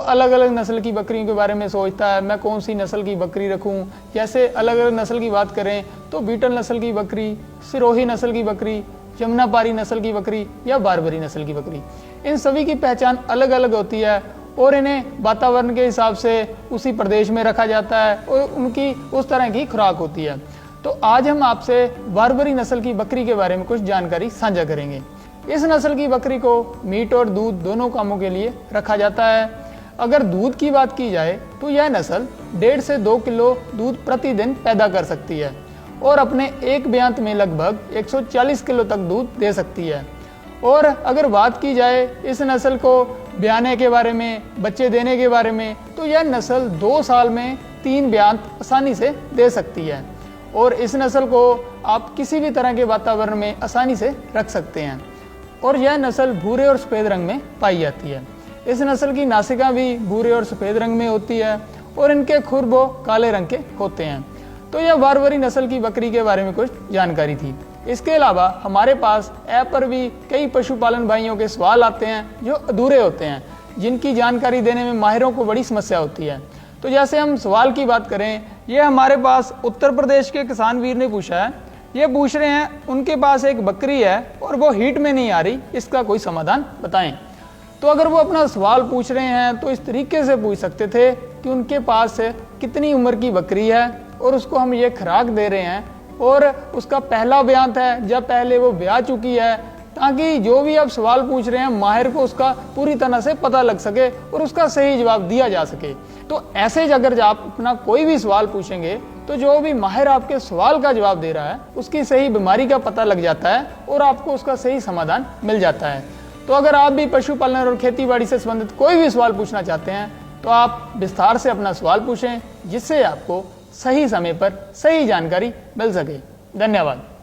अलग अलग नस्ल की बकरियों के बारे में सोचता है, मैं कौन सी नस्ल की बकरी रखूं। जैसे अलग अलग नस्ल की बात करें तो बीटल नस्ल की बकरी, सिरोही नस्ल की बकरी, जमुनापारी नस्ल की बकरी या बारबरी नस्ल की बकरी, इन सभी की पहचान अलग अलग होती है और इन्हें वातावरण के हिसाब से उसी प्रदेश में रखा जाता है और उनकी उस तरह की खुराक होती है। तो आज हम आपसे बारबरी नस्ल की बकरी के बारे में कुछ जानकारी साझा करेंगे। इस नस्ल की बकरी को मीट और दूध दोनों कामों के लिए रखा जाता है। अगर दूध की बात की जाए तो यह नस्ल 1.5 से 2 किलो दूध प्रतिदिन पैदा कर सकती है और अपने एक ब्यांत में लगभग 140 किलो तक दूध दे सकती है। और अगर बात की जाए इस नस्ल को ब्याने के बारे में, बच्चे देने के बारे में, तो यह नस्ल 2 साल में 3 ब्यांत आसानी से दे सकती है और इस नस्ल को आप किसी भी तरह के वातावरण में आसानी से रख सकते हैं। और यह नस्ल भूरे और सफ़ेद रंग में पाई जाती है। इस नस्ल की नासिका भी भूरे और सफ़ेद रंग में होती है और इनके खुर वो काले रंग के होते हैं। तो यह बारबरी नस्ल की बकरी के बारे में कुछ जानकारी थी। इसके अलावा हमारे पास ऐप पर भी कई पशुपालन भाइयों के सवाल आते हैं जो अधूरे होते हैं, जिनकी जानकारी देने में माहिरों को बड़ी समस्या होती है। तो जैसे हम सवाल की बात करें, ये हमारे पास उत्तर प्रदेश के किसान वीर ने पूछा है। ये पूछ रहे हैं उनके पास एक बकरी है और वो हीट में नहीं आ रही, इसका कोई समाधान बताएं। तो अगर वो अपना सवाल पूछ रहे हैं तो इस तरीके से पूछ सकते थे कि उनके पास कितनी उम्र की बकरी है और उसको हम ये खुराक दे रहे हैं और उसका पहला ब्यांत है जब पहले वो ब्याह चुकी है, ताकि जो भी आप सवाल पूछ रहे हैं माहिर को उसका पूरी तरह से पता लग सके और उसका सही जवाब दिया जा सके। तो ऐसे अगर आप अपना कोई भी सवाल पूछेंगे तो जो भी माहिर आपके सवाल का जवाब दे रहा है उसकी सही बीमारी का पता लग जाता है और आपको उसका सही समाधान मिल जाता है। तो अगर आप भी पशुपालन और खेतीबाड़ी से संबंधित कोई भी सवाल पूछना चाहते हैं तो आप विस्तार से अपना सवाल पूछें, जिससे आपको सही समय पर सही जानकारी मिल सके। धन्यवाद।